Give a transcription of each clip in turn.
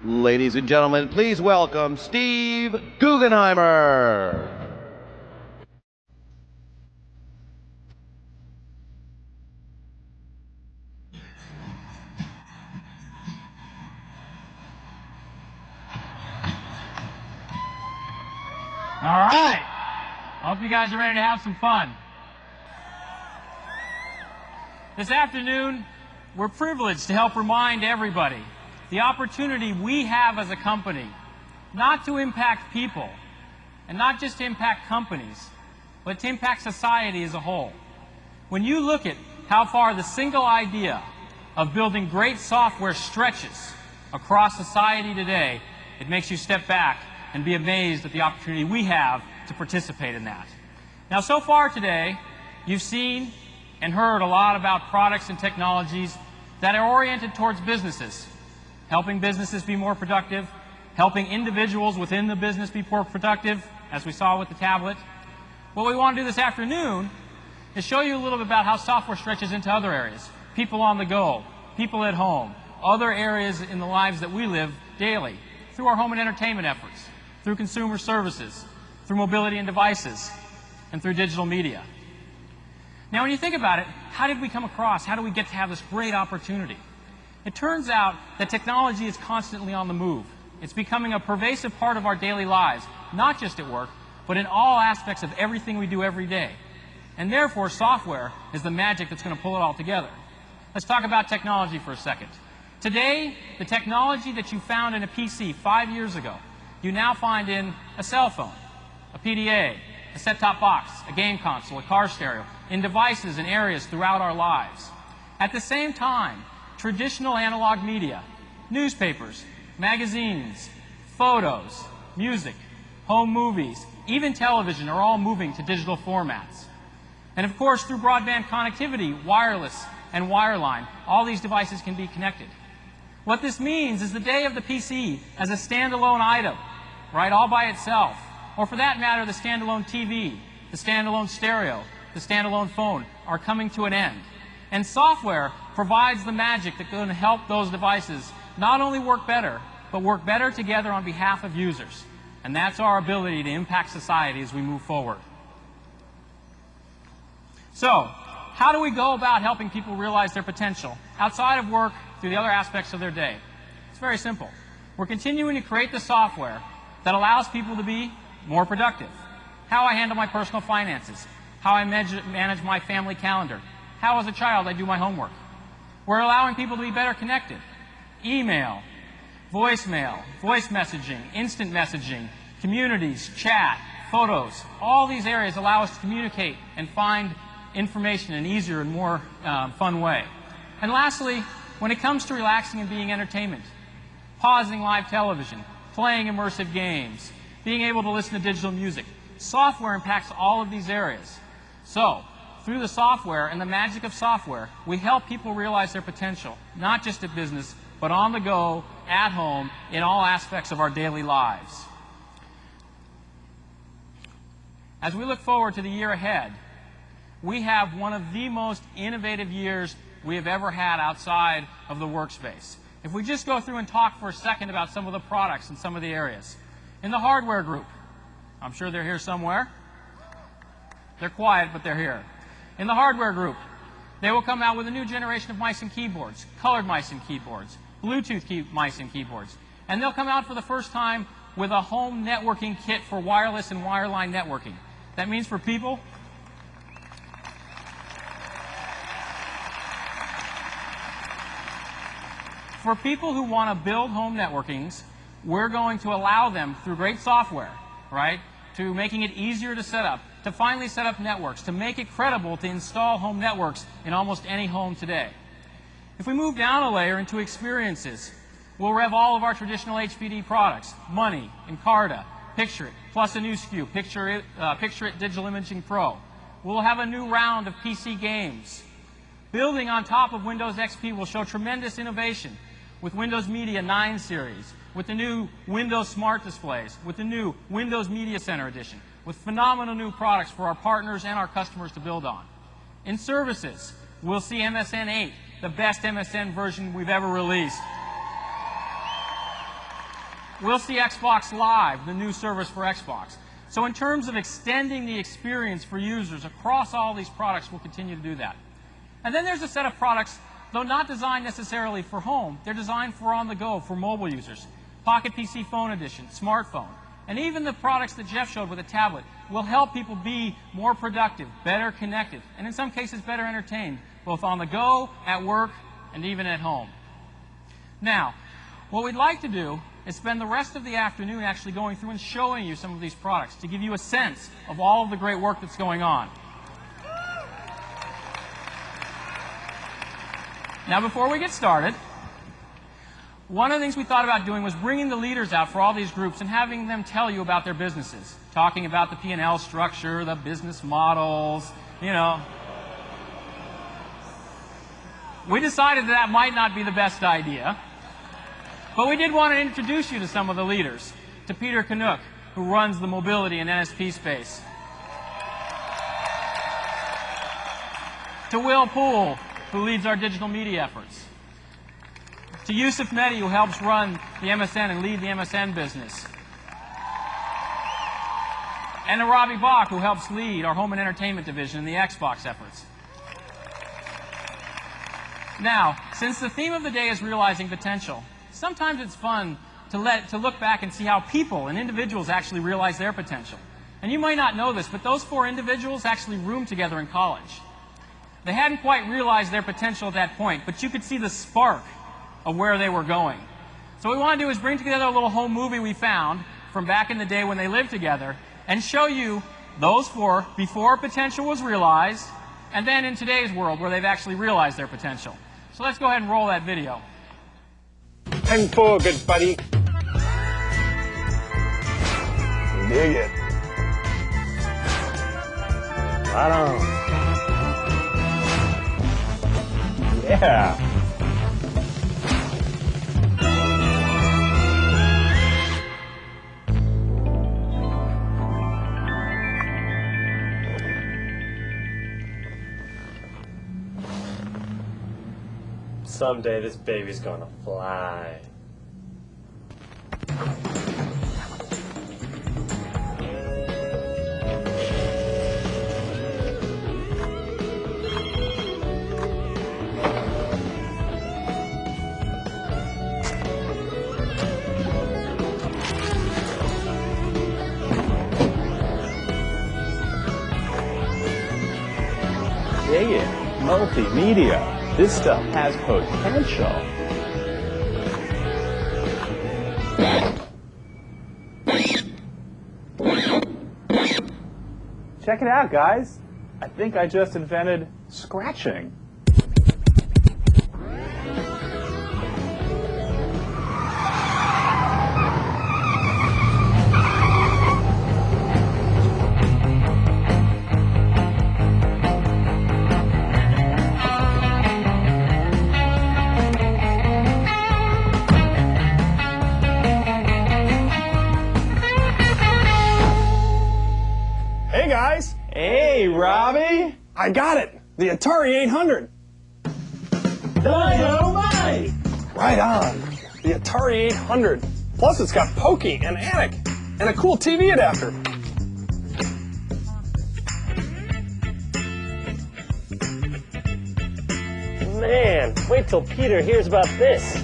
Ladies and gentlemen, please welcome Steve Guggenheimer. All right. Hope you guys are ready to have some fun. This afternoon, we're privileged to help remind everybody the opportunity we have as a company not to impact people and not just to impact companies, but to impact society as a whole. When you look at how far the single idea of building great software stretches across society today, it makes you step back and be amazed at the opportunity we have to participate in that. Now, so far today, you've seen and heard a lot about products and technologies that are oriented towards businesses, helping businesses be more productive, helping individuals within the business be more productive, as we saw with the tablet. What we want to do this afternoon is show you a little bit about how software stretches into other areas. People on the go, people at home, other areas in the lives that we live daily, through our home and entertainment efforts, through consumer services, through mobility and devices, and through digital media. Now, when you think about it, how did we come across, how do we get to have this great opportunity? It turns out that technology is constantly on the move. It's becoming a pervasive part of our daily lives, not just at work, but in all aspects of everything we do every day. And therefore, software is the magic that's going to pull it all together. Let's talk about technology for a second. Today, the technology that you found in a PC 5 years ago, you now find in a cell phone, a PDA, a set-top box, a game console, a car stereo, in devices and areas throughout our lives. At the same time, traditional analog media, newspapers, magazines, photos, music, home movies, even television are all moving to digital formats. And of course, through broadband connectivity, wireless and wireline, all these devices can be connected. What this means is the day of the PC as a standalone item, right, all by itself, or for that matter, the standalone TV, the standalone stereo, the standalone phone, are coming to an end. And software provides the magic that's going to help those devices not only work better, but work better together on behalf of users. And that's our ability to impact society as we move forward. So, how do we go about helping people realize their potential outside of work through the other aspects of their day? It's very simple. We're continuing to create the software that allows people to be more productive. How I handle my personal finances, how I manage my family calendar, how as a child I do my homework. We're allowing people to be better connected. Email, voicemail, voice messaging, instant messaging, communities, chat, photos. All these areas allow us to communicate and find information in an easier and more fun way. And lastly, when it comes to relaxing and being entertainment, pausing live television, playing immersive games, being able to listen to digital music, software impacts all of these areas. So, through the software and the magic of software, we help people realize their potential, not just at business, but on the go, at home, in all aspects of our daily lives. As we look forward to the year ahead, we have one of the most innovative years we have ever had outside of the workspace. If we just go through and talk for a second about some of the products and some of the areas. In the hardware group, I'm sure they're here somewhere. They're quiet, but they're here. In the hardware group, they will come out with a new generation of mice and keyboards, colored mice and keyboards, Bluetooth mice and keyboards. And they'll come out for the first time with a home networking kit for wireless and wireline networking. That means for people who want to build home networkings, we're going to allow them through great software, right, to making it easier to set up, to finally set up networks, to make it credible to install home networks in almost any home today. If we move down a layer into experiences, we'll rev all of our traditional HPD products, Money, Encarta, Picture It, plus a new SKU, Picture It Digital Imaging Pro. We'll have a new round of PC games. Building on top of Windows XP will show tremendous innovation with Windows Media 9 series, with the new Windows Smart Displays, with the new Windows Media Center Edition, with phenomenal new products for our partners and our customers to build on. In services, we'll see MSN 8, the best MSN version we've ever released. we'll see Xbox Live, the new service for Xbox. So in terms of extending the experience for users across all these products, we'll continue to do that. And then there's a set of products, though not designed necessarily for home, they're designed for on the go, for mobile users. Pocket PC Phone Edition, smartphone. And even the products that Jeff showed with a tablet will help people be more productive, better connected, and in some cases better entertained, both on the go, at work, and even at home. Now, what we'd like to do is spend the rest of the afternoon actually going through and showing you some of these products to give you a sense of all of the great work that's going on. Now, before we get started, one of the things we thought about doing was bringing the leaders out for all these groups and having them tell you about their businesses, talking about the P&L structure, the business models, you know. We decided that might not be the best idea, but we did want to introduce you to some of the leaders, to Peter Canuck, who runs the mobility and NSP space, to Will Poole, who leads our digital media efforts, to Yusuf Mehdi, who helps run the MSN and lead the MSN business, and to Robbie Bach, who helps lead our home and entertainment division in the Xbox efforts. Now, since the theme of the day is realizing potential, sometimes it's fun to look back and see how people and individuals actually realize their potential. And you might not know this, but those 4 individuals actually roomed together in college. They hadn't quite realized their potential at that point, but you could see the spark of where they were going. So what we want to do is bring together a little home movie we found from back in the day when they lived together and show you those 4 before potential was realized, and then in today's world where they've actually realized their potential. So let's go ahead and roll that video. 10-4, good buddy. Dig it. Right on. Yeah. Someday this baby's gonna fly. Yeah, multimedia. This stuff has potential. Check it out, guys. I think I just invented scratching. Hey guys! Hey, Robbie! I got it! The Atari 800! Dynamite! Right on! The Atari 800. Plus it's got Pokey and Anik and a cool TV adapter. Man, wait till Peter hears about this.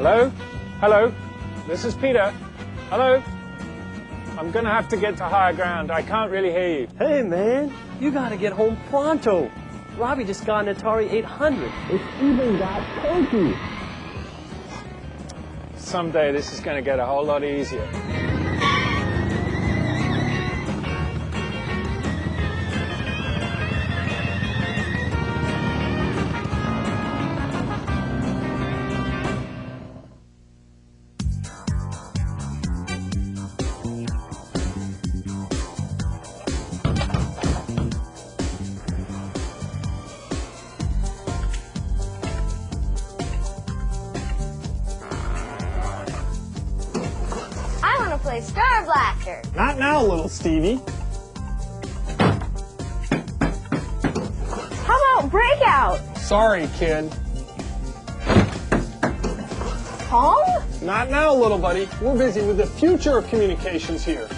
Hello? Hello? This is Peter. Hello? I'm gonna have to get to higher ground. I can't really hear you. Hey, man, you gotta get home pronto. Robbie just got an Atari 800. It's even got Pokey. Someday this is gonna get a whole lot easier. to play Star Blaster. Not now, little Stevie. How about Breakout? Sorry, kid. Pong? Not now, little buddy. We're busy with the future of communications here.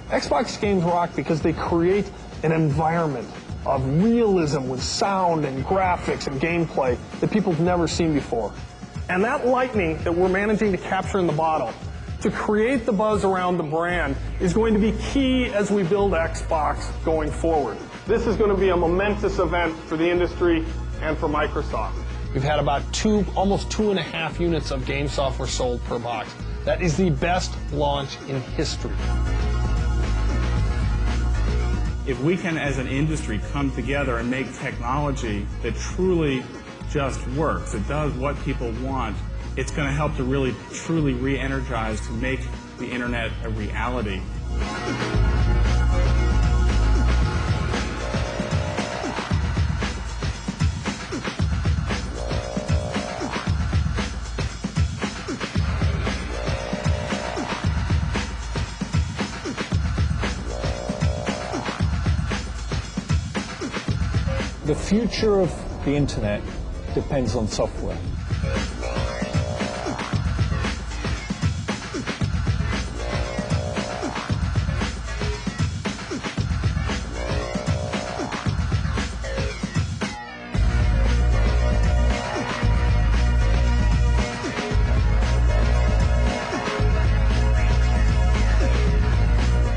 Xbox games rock because they create an environment of realism with sound and graphics and gameplay that people have never seen before. And that lightning that we're managing to capture in the bottle to create the buzz around the brand is going to be key as we build Xbox going forward. This is going to be a momentous event for the industry and for Microsoft. We've had about almost 2.5 units of game software sold per box. That is the best launch in history. If we can, as an industry, come together and make technology that truly just works, it does what people want, it's going to help to really, truly re-energize, to make the internet a reality. The future of the internet depends on software.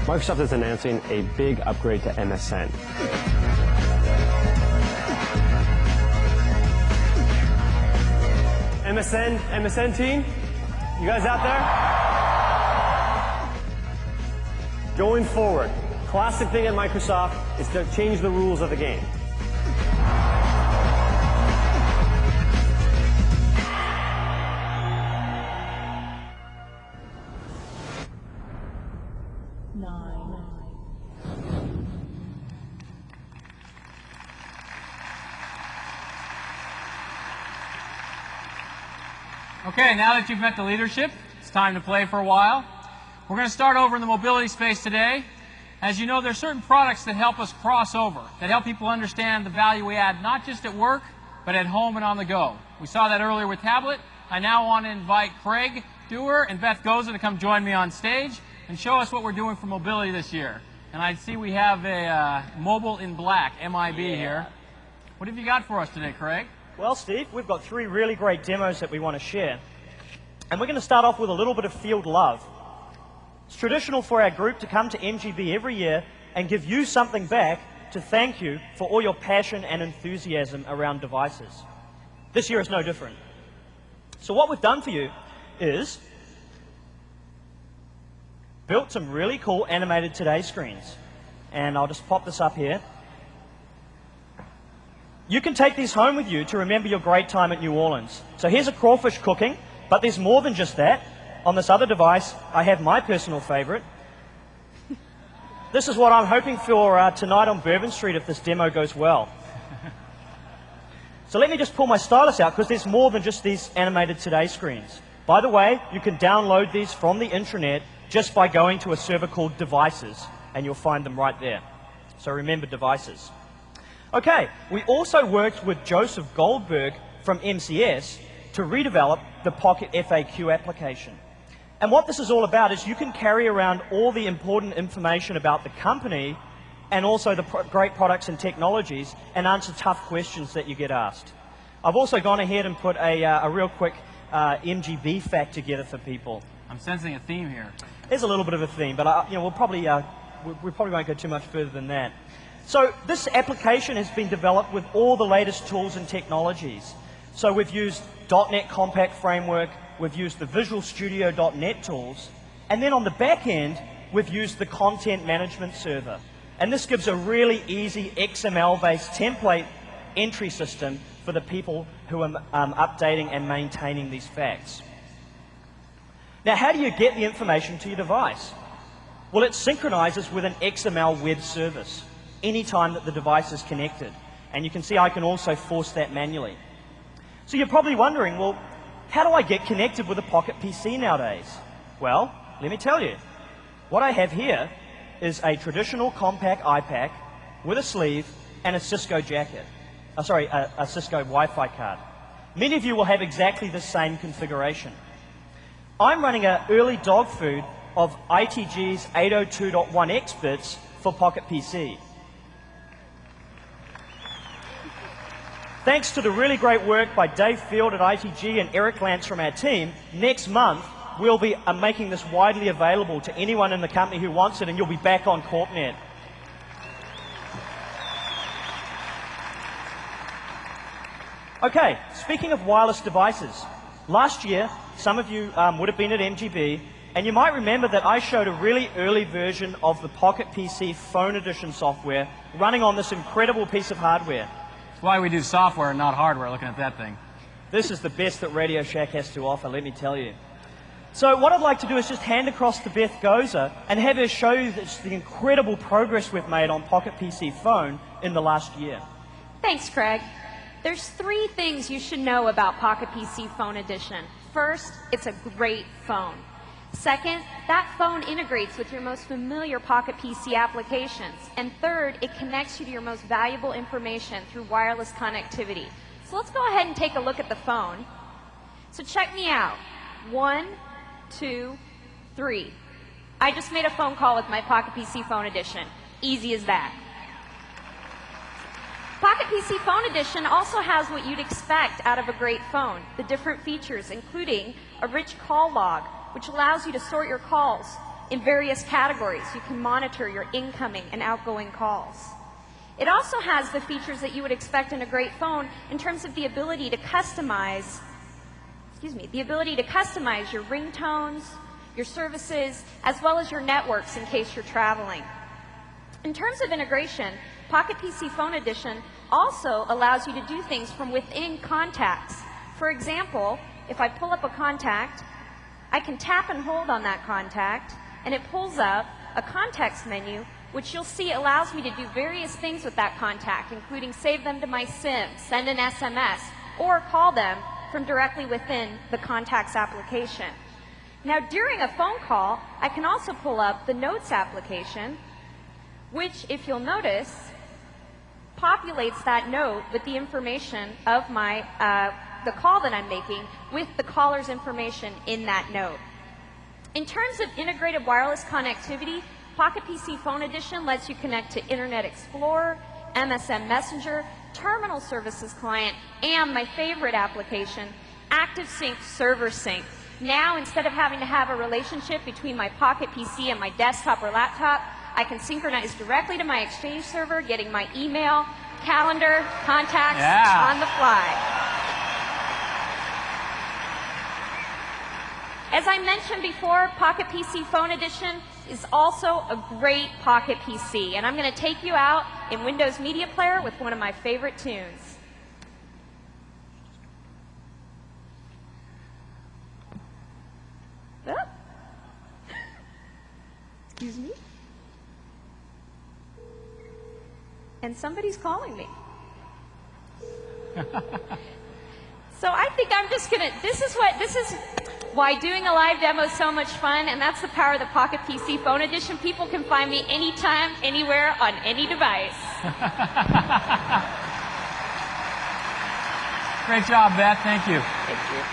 Microsoft is announcing a big upgrade to MSN. MSN team, you guys out there? Going forward, classic thing at Microsoft is to change the rules of the game. Okay, now that you've met the leadership, it's time to play for a while. We're going to start over in the mobility space today. As you know, there are certain products that help us cross over, that help people understand the value we add, not just at work, but at home and on the go. We saw that earlier with tablet. I now want to invite Craig Dewar and Beth Goza to come join me on stage and show us what we're doing for mobility this year. And I see we have a Mobile in Black, MIB here. What have you got for us today, Craig? Well, Steve, we've got 3 really great demos that we want to share. And we're going to start off with a little bit of field love. It's traditional for our group to come to MGB every year and give you something back to thank you for all your passion and enthusiasm around devices. This year is no different. So what we've done for you is built some really cool animated Today screens. And I'll just pop this up here. You can take these home with you to remember your great time at New Orleans. So here's a crawfish cooking, but there's more than just that. On this other device, I have my personal favorite. This is what I'm hoping for tonight on Bourbon Street if this demo goes well. So let me just pull my stylus out because there's more than just these animated Today screens. By the way, you can download these from the intranet just by going to a server called Devices, and you'll find them right there. So remember Devices. Okay, we also worked with Joseph Goldberg from MCS to redevelop the Pocket FAQ application. And what this is all about is you can carry around all the important information about the company and also the great products and technologies and answer tough questions that you get asked. I've also gone ahead and put a real quick MGB fact together for people. I'm sensing a theme here. There's a little bit of a theme, but we probably won't go too much further than that. So this application has been developed with all the latest tools and technologies. So we've used .NET Compact Framework, we've used the Visual Studio.NET tools, and then on the back end, we've used the Content Management Server. And this gives a really easy XML-based template entry system for the people who are updating and maintaining these facts. Now, how do you get the information to your device? Well, it synchronizes with an XML web service anytime that the device is connected. And you can see I can also force that manually. So you're probably wondering, well, how do I get connected with a Pocket PC nowadays? Well, let me tell you. What I have here is a traditional compact iPack with a sleeve and a Cisco jacket. A Cisco Wi-Fi card. Many of you will have exactly the same configuration. I'm running an early dog food of ITG's 802.1x bits for Pocket PC. Thanks to the really great work by Dave Field at ITG and Eric Lance from our team, next month we'll be making this widely available to anyone in the company who wants it, and you'll be back on CorpNet. Okay, speaking of wireless devices, last year some of you would have been at MGB, and you might remember that I showed a really early version of the Pocket PC Phone Edition software running on this incredible piece of hardware. That's why we do software and not hardware, looking at that thing. This is the best that Radio Shack has to offer, let me tell you. So what I'd like to do is just hand across to Beth Goza and have her show you the incredible progress we've made on Pocket PC Phone in the last year. Thanks, Craig. There's 3 things you should know about Pocket PC Phone Edition. First, it's a great phone. Second, that phone integrates with your most familiar Pocket PC applications. And third, it connects you to your most valuable information through wireless connectivity. So let's go ahead and take a look at the phone. So check me out. 1, 2, 3. I just made a phone call with my Pocket PC Phone Edition. Easy as that. Pocket PC Phone Edition also has what you'd expect out of a great phone. The different features, including a rich call log, which allows you to sort your calls in various categories. You can monitor your incoming and outgoing calls. It also has the features that you would expect in a great phone in terms of the ability to customize your ringtones, your services, as well as your networks in case you're traveling. In terms of integration, Pocket PC Phone Edition also allows you to do things from within contacts. For example, if I pull up a contact, I can tap and hold on that contact, and it pulls up a context menu, which you'll see allows me to do various things with that contact, including save them to my SIM, send an SMS, or call them from directly within the contacts application. Now, during a phone call, I can also pull up the Notes application, which, if you'll notice, populates that note with the information of the call that I'm making with the caller's information in that note. In terms of integrated wireless connectivity, Pocket PC Phone Edition lets you connect to Internet Explorer, MSN Messenger, Terminal Services Client, and my favorite application, ActiveSync Server Sync. Now, instead of having to have a relationship between my Pocket PC and my desktop or laptop, I can synchronize directly to my Exchange server, getting my email, calendar, contacts on the fly. As I mentioned before, Pocket PC Phone Edition is also a great Pocket PC, and I'm going to take you out in Windows Media Player with one of my favorite tunes. Oh. Excuse me? And somebody's calling me. So I think I'm just going to, this is why doing a live demo is so much fun, and that's the power of the Pocket PC Phone Edition. People can find me anytime, anywhere, on any device. Great job, Beth. Thank you. Thank you.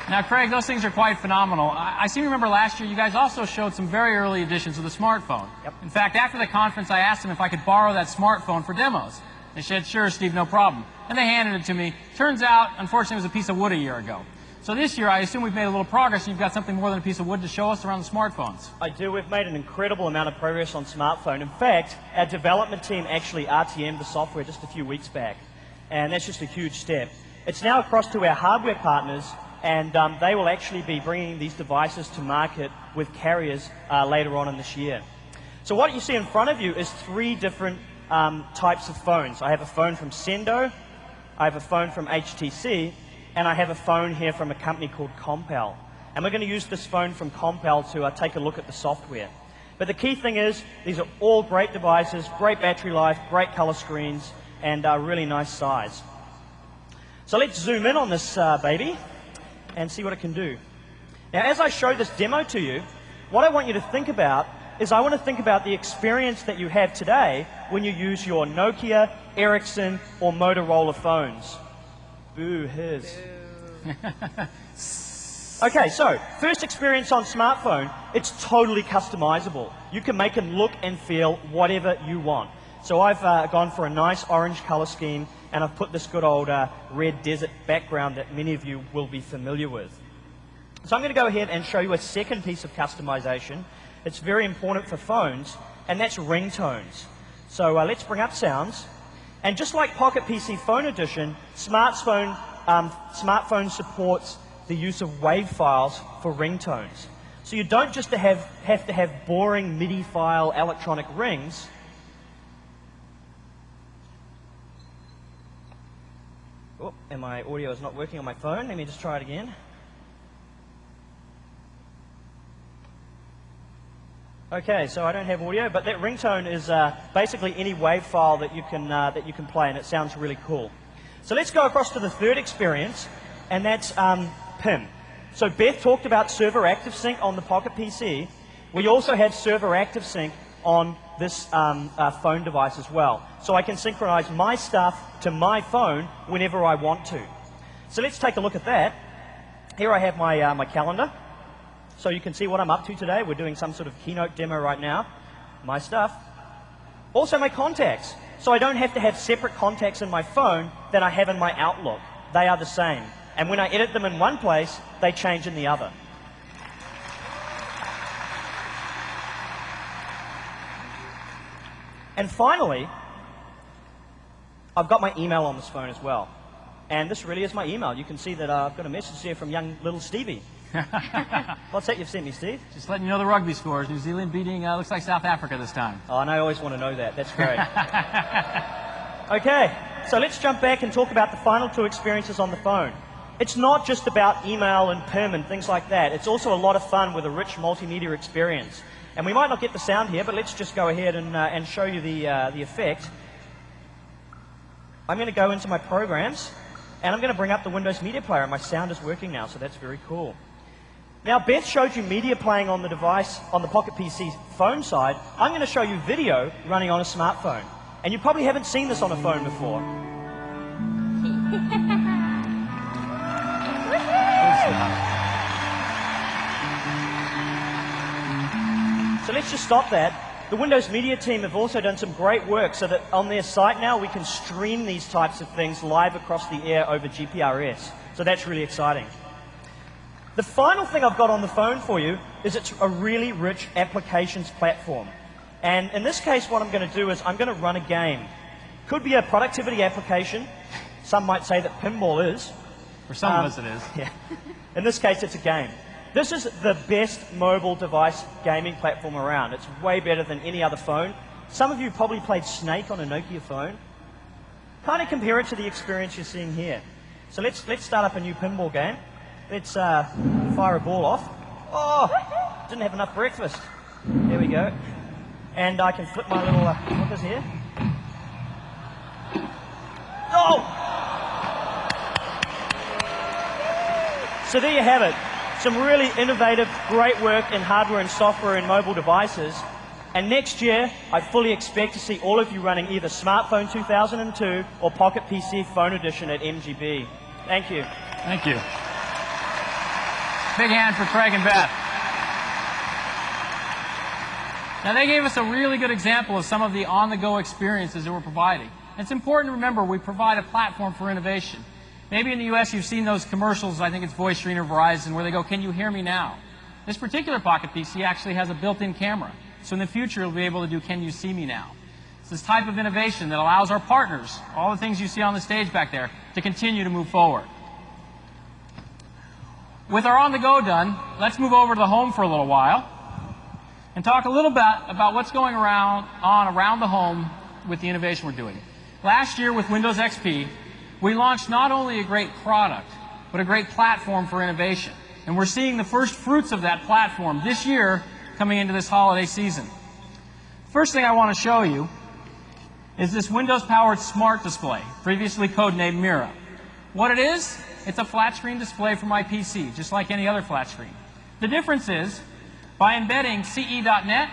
Now, Craig, those things are quite phenomenal. I seem to remember last year you guys also showed some very early editions of the smartphone. Yep. In fact, after the conference, I asked them if I could borrow that smartphone for demos. They said, sure, Steve, no problem. And they handed it to me. Turns out, unfortunately, it was a piece of wood a year ago. So this year, I assume we've made a little progress, and you've got something more than a piece of wood to show us around the smartphones. I do. We've made an incredible amount of progress on smartphone. In fact, our development team actually RTM'd the software just a few weeks back. And that's just a huge step. It's now across to our hardware partners, and they will actually be bringing these devices to market with carriers later on in this year. So what you see in front of you is 3 different types of phones. I have a phone from Sendo, I have a phone from HTC, and I have a phone here from a company called Compal. And we're going to use this phone from Compal to take a look at the software. But the key thing is, these are all great devices, great battery life, great color screens, and a really nice size. So let's zoom in on this baby and see what it can do. Now, as I show this demo to you, what I want you to think about is I want to think about the experience that you have today when you use your Nokia, Ericsson, or Motorola phones. Boo, his. Okay, so first experience on smartphone, it's totally customizable. You can make it look and feel whatever you want. So I've gone for a nice orange color scheme, and I've put this good old red desert background that many of you will be familiar with. So I'm going to go ahead and show you a second piece of customization. It's very important for phones, and that's ringtones. So let's bring up sounds. And just like Pocket PC Phone Edition, smartphone supports the use of WAV files for ringtones. So you don't just have to have boring MIDI file electronic rings. Oh, and my audio is not working on my phone. Let me just try it again. Okay, so I don't have audio, but that ringtone is basically any WAV file that you can play, and it sounds really cool. So let's go across to the third experience, and that's PIM. So Beth talked about server active sync on the Pocket PC. We also have server active sync on this phone device as well. So I can synchronize my stuff to my phone whenever I want to. So let's take a look at that. Here I have my, my calendar. So you can see what I'm up to today. We're doing some sort of keynote demo right now. My stuff. Also my contacts. So I don't have to have separate contacts in my phone than I have in my Outlook. They are the same. And when I edit them in one place, they change in the other. And finally, I've got my email on this phone as well. And this really is my email. You can see that I've got a message here from young little Stevie. What's that you've sent me, Steve? Just letting you know the rugby scores. New Zealand beating, looks like South Africa this time. Oh, and I always want to know that. That's great. Okay, so let's jump back and talk about the final two experiences on the phone. It's not just about email and PIM and things like that. It's also a lot of fun with a rich multimedia experience. And we might not get the sound here, but let's just go ahead and show you the effect. I'm going to go into my programs, and I'm going to bring up the Windows Media Player, and my sound is working now, so that's very cool. Now, Beth showed you media playing on the device, on the Pocket PC phone side. I'm going to show you video running on a smartphone. And you probably haven't seen this on a phone before. So let's just stop that. The Windows Media team have also done some great work so that on their site now we can stream these types of things live across the air over GPRS. So that's really exciting. The final thing I've got on the phone for you is it's a really rich applications platform. And in this case, what I'm going to do is I'm going to run a game. Could be a productivity application. Some might say that pinball is. For some of us it is. Yeah. In this case, it's a game. This is the best mobile device gaming platform around. It's way better than any other phone. Some of you probably played Snake on a Nokia phone. Kind of compare it to the experience you're seeing here. So let's start up a new pinball game. Let's fire a ball off. Oh, didn't have enough breakfast. There we go. And I can flip my little flippers here. Oh! So there you have it. Some really innovative, great work in hardware and software and mobile devices. And next year, I fully expect to see all of you running either Smartphone 2002 or Pocket PC Phone Edition at MGB. Thank you. Thank you. Big hand for Craig and Beth. Now, they gave us a really good example of some of the on-the-go experiences that we're providing. It's important to remember we provide a platform for innovation. Maybe in the US you've seen those commercials, I think it's VoiceStream or Verizon, where they go, "Can you hear me now?" This particular Pocket PC actually has a built-in camera. So in the future, you'll be able to do, "Can you see me now?" It's this type of innovation that allows our partners, all the things you see on the stage back there, to continue to move forward. With our on-the-go done, let's move over to the home for a little while and talk a little bit about what's going on around the home with the innovation we're doing. Last year with Windows XP, we launched not only a great product, but a great platform for innovation. And we're seeing the first fruits of that platform this year coming into this holiday season. First thing I want to show you is this Windows-powered smart display, previously codenamed Mira. What it is, it's a flat screen display for my PC, just like any other flat screen. The difference is, by embedding CE.NET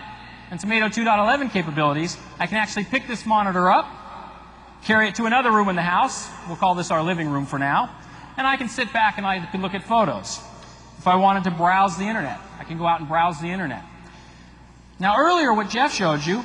and some 802.11 capabilities, I can actually pick this monitor up, carry it to another room in the house. We'll call this our living room for now. And I can sit back and I can look at photos. If I wanted to browse the internet, I can go out and browse the internet. Now earlier what Jeff showed you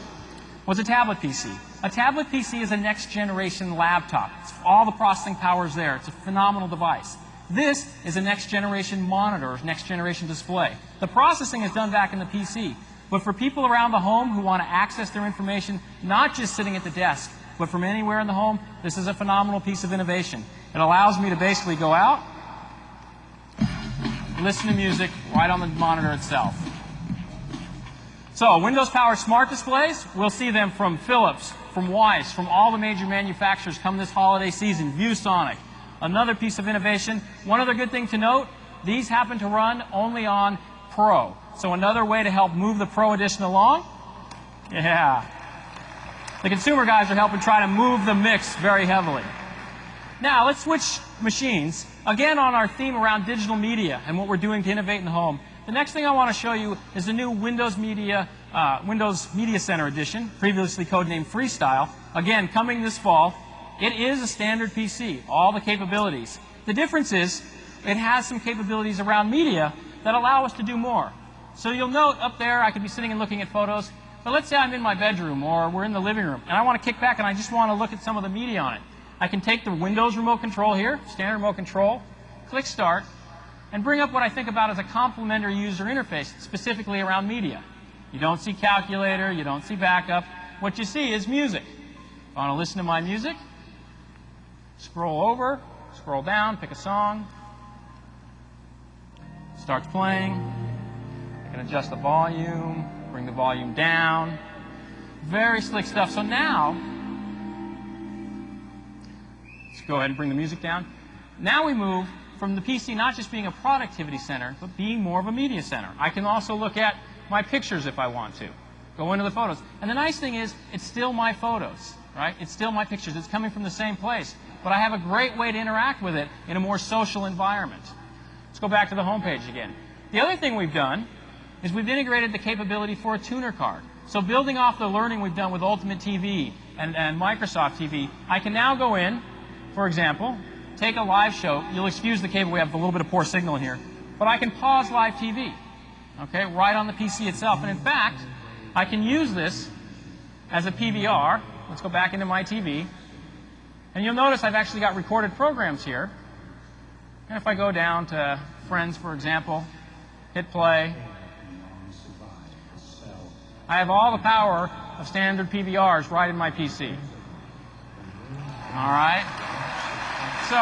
was a tablet PC. A tablet PC is a next generation laptop. All the processing power is there. It's a phenomenal device. This is a next generation monitor, next generation display. The processing is done back in the PC. But for people around the home who want to access their information, not just sitting at the desk, but from anywhere in the home, this is a phenomenal piece of innovation. It allows me to basically go out, listen to music right on the monitor itself. So, Windows-powered smart displays, we'll see them from Philips, from Weiss, from all the major manufacturers come this holiday season, ViewSonic. Another piece of innovation. One other good thing to note, these happen to run only on Pro. So another way to help move the Pro edition along. Yeah. The consumer guys are helping try to move the mix very heavily. Now, let's switch machines. Again, on our theme around digital media and what we're doing to innovate in the home. The next thing I want to show you is the new Windows Media Center edition, previously codenamed Freestyle. Again, coming this fall. It is a standard PC, all the capabilities. The difference is it has some capabilities around media that allow us to do more. So you'll note up there I could be sitting and looking at photos, but let's say I'm in my bedroom or we're in the living room and I want to kick back and I just want to look at some of the media on it. I can take the Windows remote control here, standard remote control, click Start, and bring up what I think about as a complementary user interface, specifically around media. You don't see calculator, you don't see backup. What you see is music. If I want to listen to my music, scroll over, scroll down, pick a song. Starts playing. I can adjust the volume, bring the volume down. Very slick stuff. So now, let's go ahead and bring the music down. Now we move from the PC not just being a productivity center, but being more of a media center. I can also look at my pictures if I want to. Go into the photos. And the nice thing is, it's still my photos, right? It's still my pictures. It's coming from the same place. But I have a great way to interact with it in a more social environment. Let's go back to the home page again. The other thing we've done is we've integrated the capability for a tuner card. So building off the learning we've done with Ultimate TV and Microsoft TV, I can now go in, for example, take a live show. You'll excuse the cable, we have a little bit of poor signal here. But I can pause live TV, okay, right on the PC itself. And in fact, I can use this as a PVR. Let's go back into my TV. And you'll notice I've actually got recorded programs here. And if I go down to Friends, for example, hit play, I have all the power of standard PVRs right in my PC. All right? So,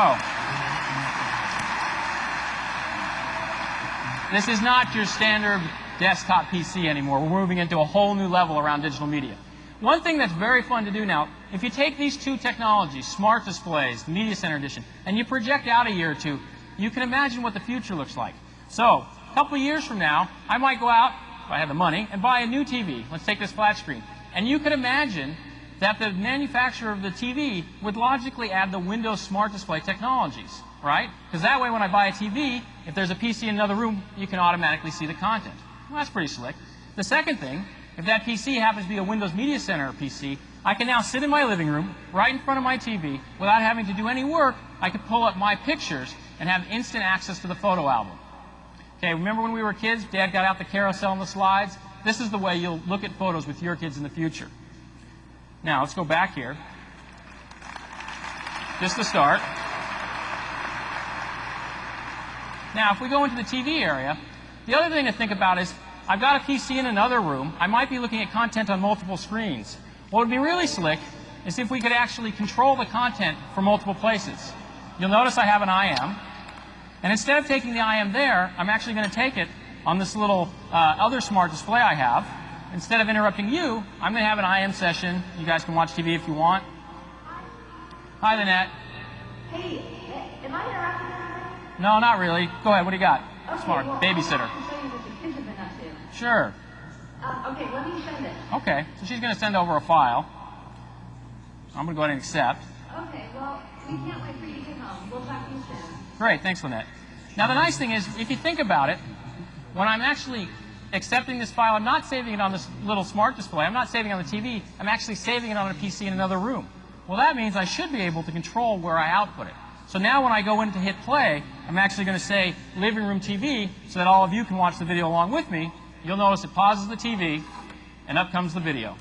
this is not your standard desktop PC anymore. We're moving into a whole new level around digital media. One thing that's very fun to do now, if you take these two technologies, smart displays, the Media Center Edition, and you project out a year or two, you can imagine what the future looks like. So, a couple of years from now, I might go out, if I have the money, and buy a new TV. Let's take this flat screen. And you could imagine that the manufacturer of the TV would logically add the Windows Smart Display technologies, right? Because that way when I buy a TV, if there's a PC in another room, you can automatically see the content. Well, that's pretty slick. The second thing, if that PC happens to be a Windows Media Center PC, I can now sit in my living room, right in front of my TV, without having to do any work. I could pull up my pictures and have instant access to the photo album. Okay, remember when we were kids, Dad got out the carousel and the slides? This is the way you'll look at photos with your kids in the future. Now, let's go back here. Just to start. Now, if we go into the TV area, the other thing to think about is, I've got a PC in another room. I might be looking at content on multiple screens. What would be really slick is if we could actually control the content from multiple places. You'll notice I have an IM. And instead of taking the IM there, I'm actually going to take it on this little other smart display I have. Instead of interrupting you, I'm going to have an IM session. You guys can watch TV if you want. Hi, Lynette. Hey, am I interrupting anything? No, not really. Go ahead. What do you got? Okay, Smart. well, Babysitter. I want to show you what the kids have been up to. Sure. Okay, let me send it. Okay. So she's going to send over a file. I'm going to go ahead and accept. Okay, well, we can't wait for you to get home. We'll talk to you soon. Great, thanks, Lynette. Now, the nice thing is, if you think about it, when I'm actually accepting this file, I'm not saving it on this little smart display. I'm not saving it on the TV. I'm actually saving it on a PC in another room. Well, that means I should be able to control where I output it. So now when I go in to hit play, I'm actually going to say living room TV so that all of you can watch the video along with me. You'll notice it pauses the TV, and up comes the video.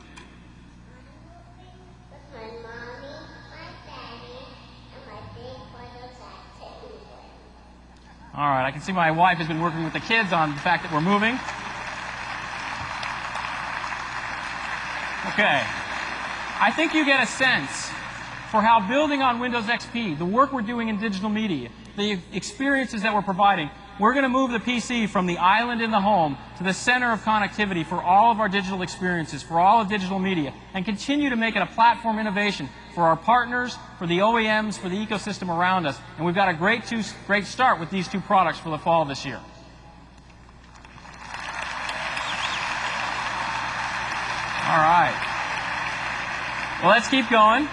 All right, I can see my wife has been working with the kids on the fact that we're moving. Okay. I think you get a sense for how building on Windows XP, the work we're doing in digital media, the experiences that we're providing, we're going to move the PC from the island in the home to the center of connectivity for all of our digital experiences, for all of digital media, and continue to make it a platform innovation for our partners, for the OEMs, for the ecosystem around us. And we've got a great start with these two products for the fall of this year. All right. Well, let's keep going.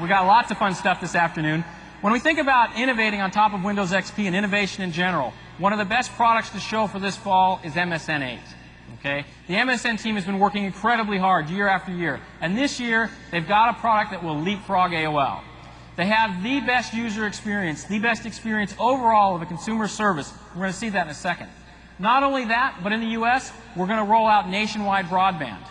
We got lots of fun stuff this afternoon. When we think about innovating on top of Windows XP and innovation in general, one of the best products to show for this fall is MSN 8. Okay? The MSN team has been working incredibly hard year after year. And this year, they've got a product that will leapfrog AOL. They have the best user experience, the best experience overall of a consumer service. We're going to see that in a second. Not only that, but in the US, we're going to roll out nationwide broadband.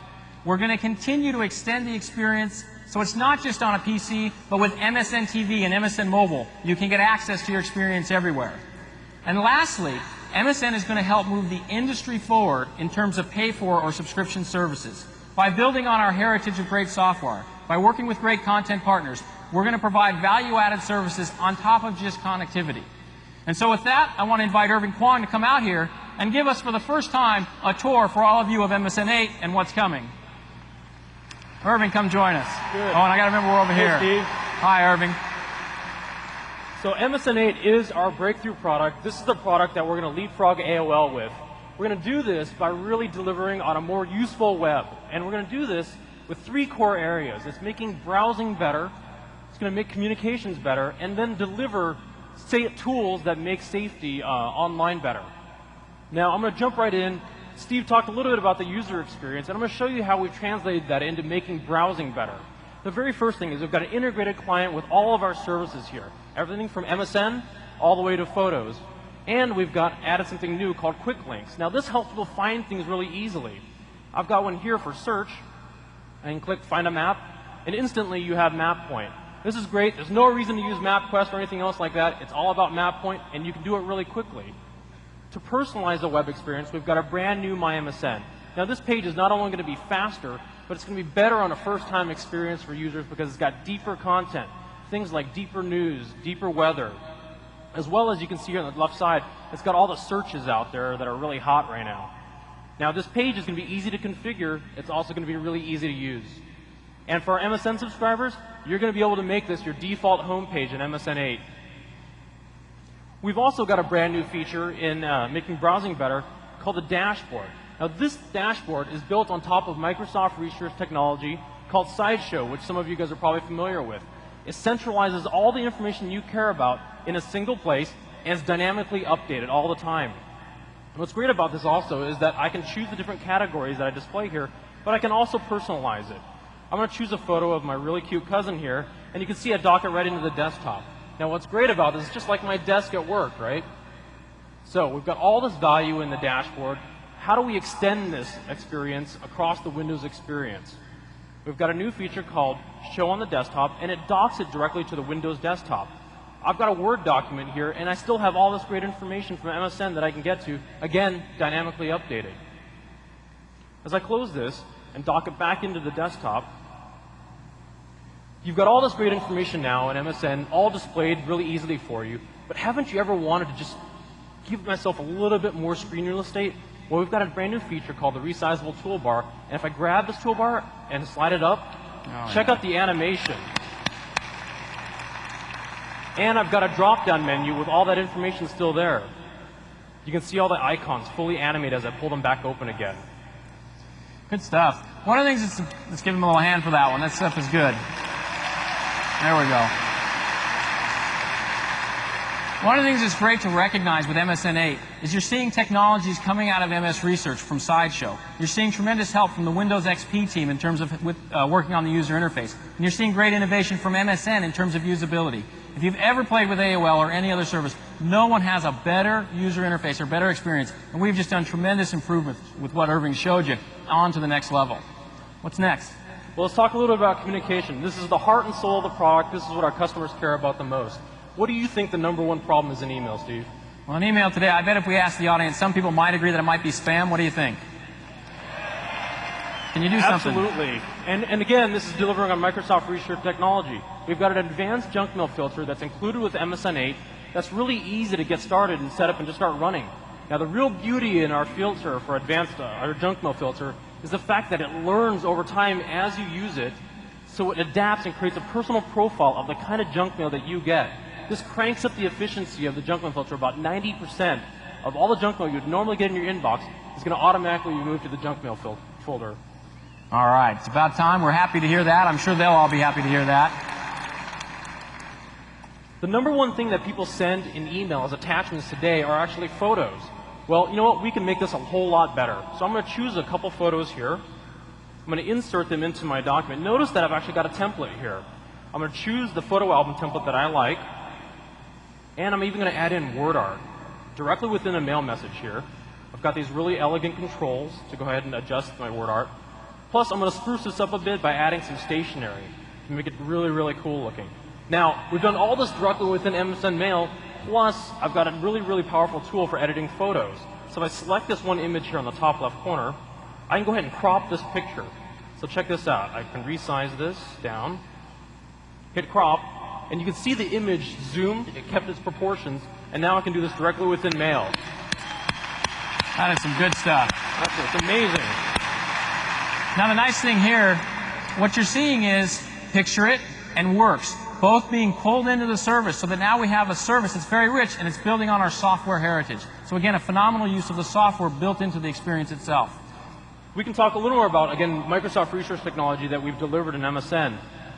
We're going to continue to extend the experience so it's not just on a PC, but with MSN TV and MSN Mobile, you can get access to your experience everywhere. And lastly, MSN is going to help move the industry forward in terms of pay-for or subscription services. By building on our heritage of great software, by working with great content partners, we're going to provide value-added services on top of just connectivity. And so with that, I want to invite Irving Kwong to come out here and give us for the first time a tour for all of you of MSN 8 and what's coming. Irving, come join us. Good. Oh, and I got to remember we're over here. Hey, Steve. Hi, Irving. So MSN 8 is our breakthrough product. This is the product that we're going to leapfrog AOL with. We're going to do this by really delivering on a more useful web. And we're going to do this with three core areas. It's making browsing better, it's going to make communications better, and then deliver tools that make safety online better. Now, I'm going to jump right in. Steve talked a little bit about the user experience, and I'm going to show you how we've translated that into making browsing better. The very first thing is we've got an integrated client with all of our services here. Everything from MSN all the way to photos. And we've got added something new called Quick Links. Now this helps people find things really easily. I've got one here for search. I can click Find a Map, and instantly you have MapPoint. This is great. There's no reason to use MapQuest or anything else like that. It's all about MapPoint, and you can do it really quickly. To personalize the web experience, we've got a brand new MyMSN. Now this page is not only going to be faster, but it's going to be better on a first-time experience for users because it's got deeper content. Things like deeper news, deeper weather. As well as you can see here on the left side, it's got all the searches out there that are really hot right now. Now this page is going to be easy to configure. It's also going to be really easy to use. And for our MSN subscribers, you're going to be able to make this your default home page in MSN 8. We've also got a brand new feature in making browsing better called the dashboard. Now this dashboard is built on top of Microsoft Research technology called Sideshow, which some of you guys are probably familiar with. It centralizes all the information you care about in a single place and is dynamically updated all the time. And what's great about this also is that I can choose the different categories that I display here, but I can also personalize it. I'm going to choose a photo of my really cute cousin here, and you can see I dock it right into the desktop. Now what's great about this is just like my desk at work, right? So we've got all this value in the dashboard. How do we extend this experience across the Windows experience? We've got a new feature called Show on the Desktop, and it docks it directly to the Windows desktop. I've got a Word document here, and I still have all this great information from MSN that I can get to, again, dynamically updated. As I close this and dock it back into the desktop, you've got all this great information now in MSN, all displayed really easily for you, but haven't you ever wanted to just give myself a little bit more screen real estate? Well, we've got a brand new feature called the resizable toolbar, and if I grab this toolbar and slide it up, check out the animation. And I've got a drop-down menu with all that information still there. You can see all the icons fully animated as I pull them back open again. Good stuff. One of the things let's give him a little hand for that one. That stuff is good. There we go. One of the things that's great to recognize with MSN 8 is you're seeing technologies coming out of MS Research from Sideshow. You're seeing tremendous help from the Windows XP team in terms of working on the user interface. And you're seeing great innovation from MSN in terms of usability. If you've ever played with AOL or any other service, no one has a better user interface or better experience. And we've just done tremendous improvements with what Irving showed you on to the next level. What's next? Well, let's talk a little bit about communication. This is the heart and soul of the product. This is what our customers care about the most. What do you think the #1 problem is in email, Steve? Well, in email today, I bet if we ask the audience, some people might agree that it might be spam. What do you think? Can you do something? Absolutely. And again, this is delivering on Microsoft Research technology. We've got an advanced junk mail filter that's included with MSN 8 that's really easy to get started and set up and just start running. Now, the real beauty in our filter for advanced, our junk mail filter, is the fact that it learns over time as you use it, so it adapts and creates a personal profile of the kind of junk mail that you get. This cranks up the efficiency of the junk mail filter. About 90% of all the junk mail you'd normally get in your inbox is going to automatically be moved to the junk mail folder. All right. It's about time. We're happy to hear that. I'm sure they'll all be happy to hear that. The #1 thing that people send in email as attachments today are actually photos. Well, you know what? We can make this a whole lot better. So I'm going to choose a couple photos here. I'm going to insert them into my document. Notice that I've actually got a template here. I'm going to choose the photo album template that I like. And I'm even going to add in word art directly within a mail message here. I've got these really elegant controls to go ahead and adjust my word art. Plus, I'm going to spruce this up a bit by adding some stationery to make it really, really cool looking. Now, we've done all this directly within MSN Mail, plus I've got a really, really powerful tool for editing photos. So if I select this one image here on the top left corner, I can go ahead and crop this picture. So check this out. I can resize this down, hit crop, and you can see the image zoomed, it kept its proportions, and now I can do this directly within Mail. That is some good stuff. It's amazing. Now the nice thing here, what you're seeing is Picture It and Works, both being pulled into the service so that now we have a service that's very rich and it's building on our software heritage. So again, a phenomenal use of the software built into the experience itself. We can talk a little more about, again, Microsoft Research technology that we've delivered in MSN.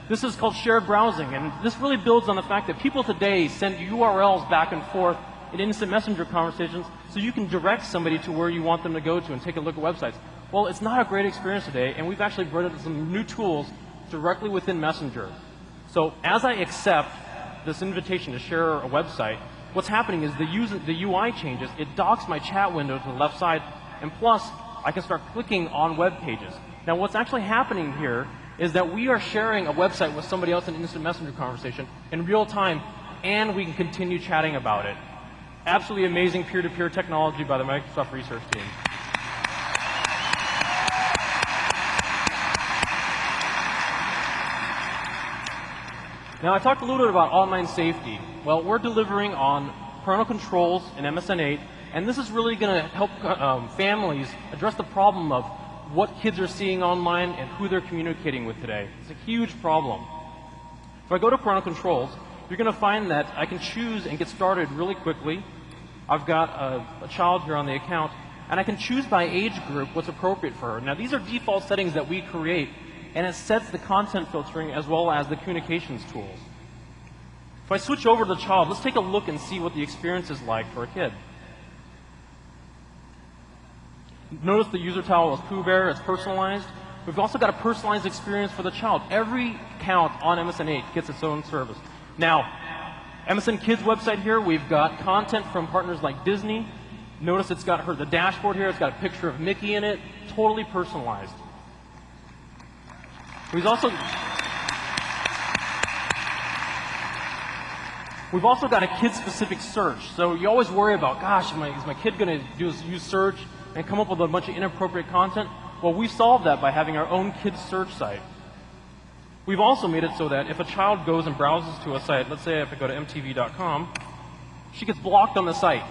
This is called shared browsing, and this really builds on the fact that people today send URLs back and forth in instant messenger conversations so you can direct somebody to where you want them to go to and take a look at websites. Well, it's not a great experience today, and we've actually brought in some new tools directly within Messenger. So as I accept this invitation to share a website, what's happening is the UI changes. It docks my chat window to the left side, and plus, I can start clicking on web pages. Now, what's actually happening here is that we are sharing a website with somebody else in an instant messenger conversation in real time, and we can continue chatting about it. Absolutely amazing peer-to-peer technology by the Microsoft Research team. Now, I talked a little bit about online safety. Well, we're delivering on parental controls in MSN 8, and this is really going to help families address the problem of what kids are seeing online and who they're communicating with today. It's a huge problem. If I go to parental controls, you're going to find that I can choose and get started really quickly. I've got a child here on the account, and I can choose by age group what's appropriate for her. Now, these are default settings that we create, and it sets the content filtering as well as the communications tools. If I switch over to the child, let's take a look and see what the experience is like for a kid. Notice the user towel is Pooh Bear, it's personalized. We've also got a personalized experience for the child. Every account on MSN 8 gets its own service. Now, MSN Kids website here, we've got content from partners like Disney. Notice it's got the dashboard here, it's got a picture of Mickey in it, totally personalized. We've also got a kid-specific search. So you always worry about, gosh, is my kid going to use search and come up with a bunch of inappropriate content? Well, we solved that by having our own kids search site. We've also made it so that if a child goes and browses to a site, let's say if I go to mtv.com, she gets blocked on the site.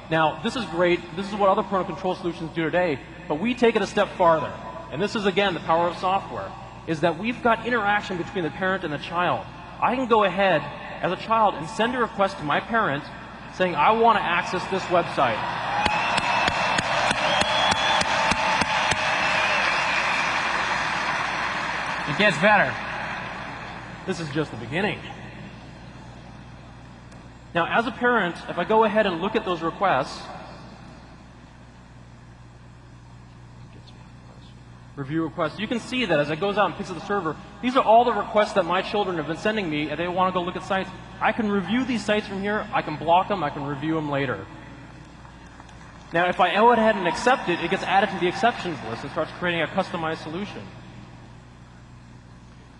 Now, this is great. This is what other parental control solutions do today, but we take it a step farther. And this is, again, the power of software, is that we've got interaction between the parent and the child. I can go ahead as a child and send a request to my parent saying, I want to access this website. It gets better. This is just the beginning. Now, as a parent, if I go ahead and look at those requests, review requests, you can see that as it goes out and picks up the server, these are all the requests that my children have been sending me, and they want to go look at sites. I can review these sites from here, I can block them, I can review them later. Now, if I go ahead and accept it, it gets added to the exceptions list and starts creating a customized solution.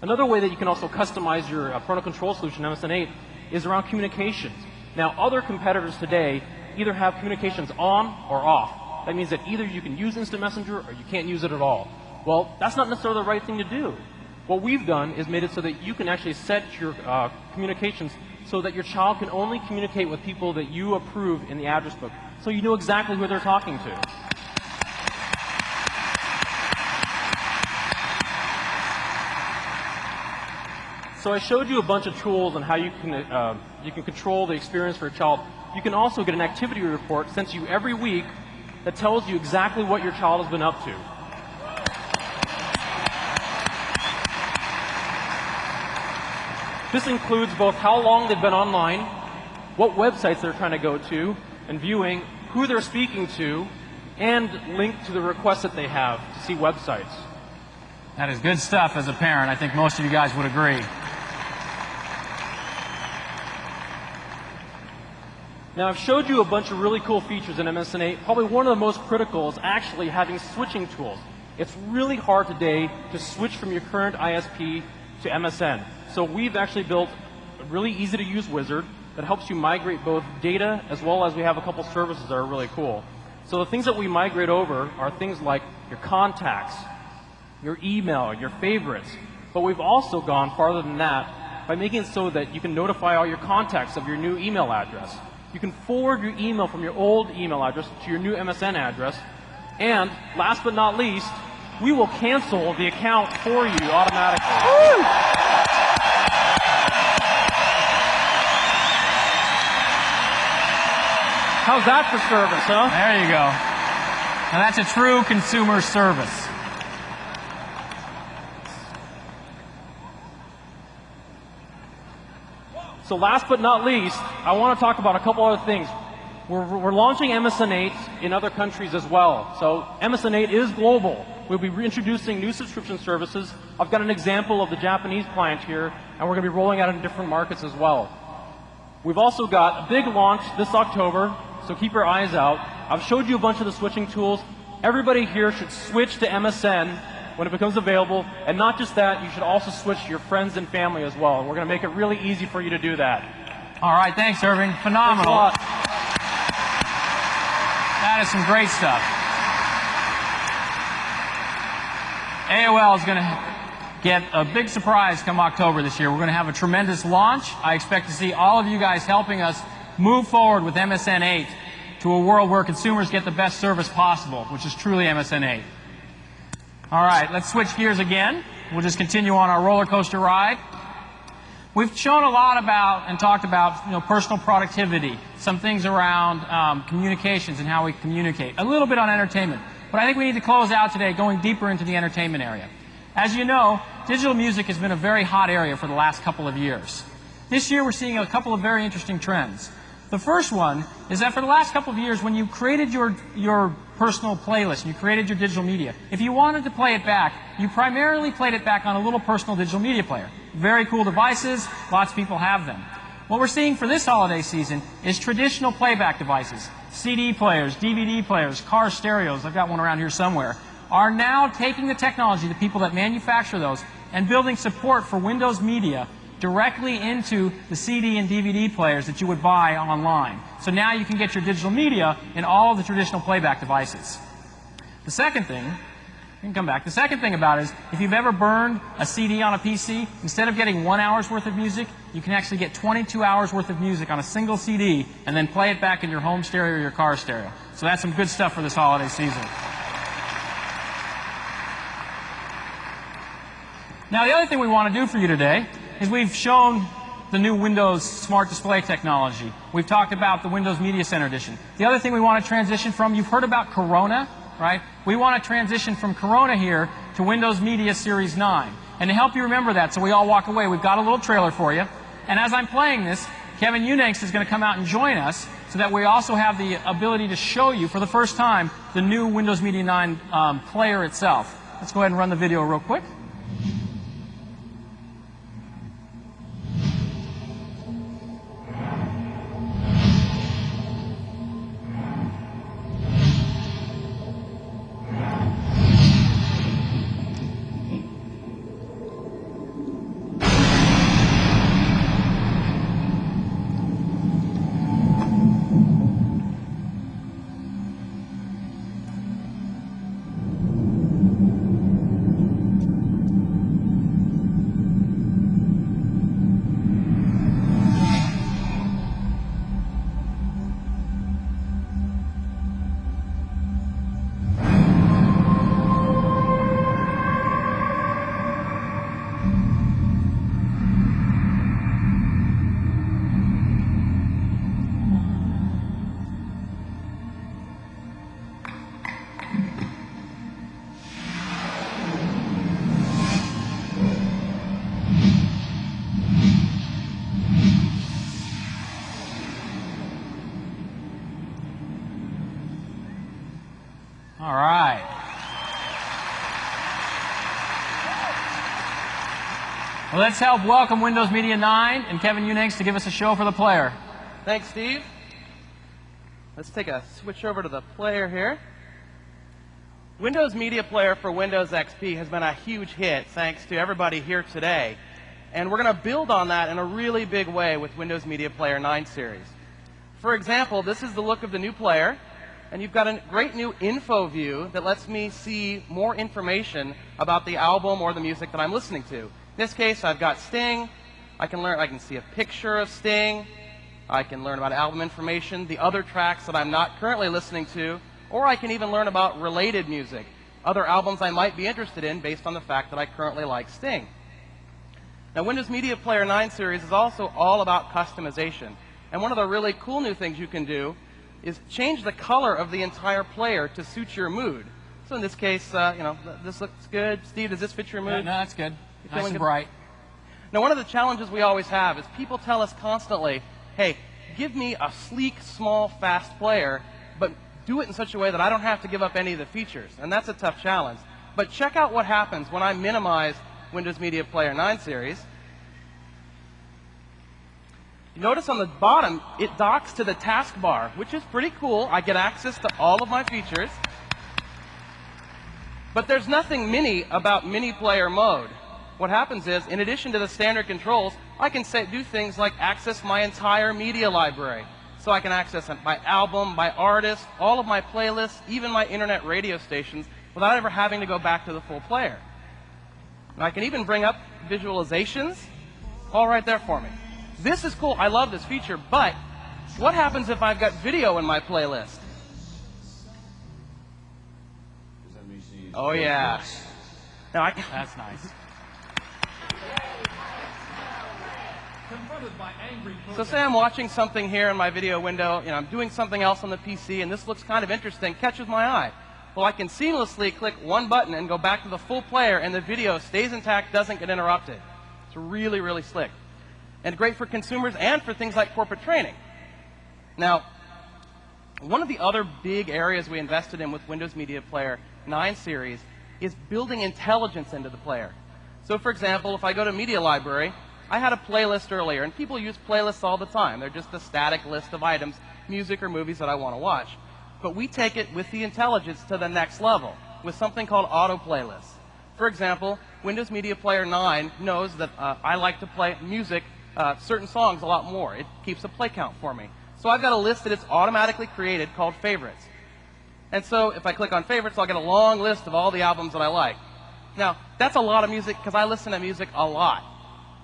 Another way that you can also customize your parental control solution, MSN 8, is around communications. Now, other competitors today either have communications on or off. That means that either you can use Instant Messenger or you can't use it at all. Well, that's not necessarily the right thing to do. What we've done is made it so that you can actually set your communications so that your child can only communicate with people that you approve in the address book, so you know exactly who they're talking to. So I showed you a bunch of tools on how you can control the experience for a child. You can also get an activity report sent to you every week that tells you exactly what your child has been up to. This includes both how long they've been online, what websites they're trying to go to and viewing, who they're speaking to, and link to the requests that they have to see websites. That is good stuff as a parent. I think most of you guys would agree. Now, I've showed you a bunch of really cool features in MSN 8. Probably one of the most critical is actually having switching tools. It's really hard today to switch from your current ISP to MSN. So we've actually built a really easy to use wizard that helps you migrate both data as well as we have a couple services that are really cool. So the things that we migrate over are things like your contacts, your email, your favorites. But we've also gone farther than that by making it so that you can notify all your contacts of your new email address. You can forward your email from your old email address to your new MSN address. And last but not least, we will cancel the account for you automatically. Woo! How's that for service, huh? There you go. Now that's a true consumer service. So last but not least, I want to talk about a couple other things. We're launching MSN 8 in other countries as well. So MSN 8 is global. We'll be reintroducing new subscription services. I've got an example of the Japanese client here, and we're going to be rolling out in different markets as well. We've also got a big launch this October, so keep your eyes out. I've showed you a bunch of the switching tools. Everybody here should switch to MSN when it becomes available, and not just that, you should also switch to your friends and family as well. We're going to make it really easy for you to do that. All right, thanks, Irving. Phenomenal. Thanks a lot. That is some great stuff. AOL is going to get a big surprise come October this year. We're going to have a tremendous launch. I expect to see all of you guys helping us move forward with MSN 8 to a world where consumers get the best service possible, which is truly MSN 8. All right, let's switch gears again. We'll just continue on our roller coaster ride. We've shown a lot about and talked about personal productivity, some things around communications and how we communicate, a little bit on entertainment. But I think we need to close out today going deeper into the entertainment area. As you know, digital music has been a very hot area for the last couple of years. This year we're seeing a couple of very interesting trends. The first one is that for the last couple of years, when you created your personal playlist, and you created your digital media, if you wanted to play it back, you primarily played it back on a little personal digital media player. Very cool devices, lots of people have them. What we're seeing for this holiday season is traditional playback devices, CD players, DVD players, car stereos, I've got one around here somewhere, are now taking the technology, the people that manufacture those, and building support for Windows Media directly into the CD and DVD players that you would buy online. So now you can get your digital media in all of the traditional playback devices. The second thing, you can come back, the second thing about it is, if you've ever burned a CD on a PC, instead of getting 1 hour's worth of music, you can actually get 22 hours worth of music on a single CD and then play it back in your home stereo or your car stereo. So that's some good stuff for this holiday season. Now the other thing we want to do for you today is we've shown the new Windows Smart Display technology. We've talked about the Windows Media Center Edition. The other thing we want to transition from, you've heard about Corona, right? We want to transition from Corona here to Windows Media Series 9. And to help you remember that, so we all walk away, we've got a little trailer for you. And as I'm playing this, Kevin Unanks is going to come out and join us so that we also have the ability to show you for the first time the new Windows Media 9 player itself. Let's go ahead and run the video real quick. All right. Well, let's help welcome Windows Media 9 and Kevin Unanks to give us a show for the player. Thanks, Steve. Let's take a switch over to the player here. Windows Media Player for Windows XP has been a huge hit thanks to everybody here today. And we're going to build on that in a really big way with Windows Media Player 9 series. For example, this is the look of the new player. And you've got a great new info view that lets me see more information about the album or the music that I'm listening to. In this case, I've got Sting. I can see a picture of Sting. I can learn about album information, the other tracks that I'm not currently listening to, or I can even learn about related music, other albums I might be interested in based on the fact that I currently like Sting. Now, Windows Media Player 9 series is also all about customization. And one of the really cool new things you can do is change the color of the entire player to suit your mood. So in this case, this looks good. Steve, does this fit your mood? No, that's good. Nice and bright. Now, one of the challenges we always have is people tell us constantly, hey, give me a sleek, small, fast player, but do it in such a way that I don't have to give up any of the features. And that's a tough challenge. But check out what happens when I minimize Windows Media Player 9 series. Notice on the bottom, it docks to the taskbar, which is pretty cool. I get access to all of my features. But there's nothing mini about mini player mode. What happens is, in addition to the standard controls, I can do things like access my entire media library. So I can access my album, my artist, all of my playlists, even my internet radio stations, without ever having to go back to the full player. And I can even bring up visualizations, all right there for me. This is cool. I love this feature, but what happens if I've got video in my playlist? Oh, yeah. Now That's nice. So say I'm watching something here in my video window, I'm doing something else on the PC, and this looks kind of interesting, catches my eye. Well, I can seamlessly click one button and go back to the full player, and the video stays intact, doesn't get interrupted. It's really, really slick. And great for consumers and for things like corporate training. Now, one of the other big areas we invested in with Windows Media Player 9 series is building intelligence into the player. So for example, if I go to Media Library, I had a playlist earlier, and people use playlists all the time. They're just a static list of items, music or movies that I want to watch. But we take it with the intelligence to the next level with something called auto playlists. For example, Windows Media Player 9 knows that I like to play music, certain songs a lot more. It keeps a play count for me. So I've got a list that it's automatically created called favorites. And so if I click on favorites, I'll get a long list of all the albums that I like. Now, that's a lot of music because I listen to music a lot.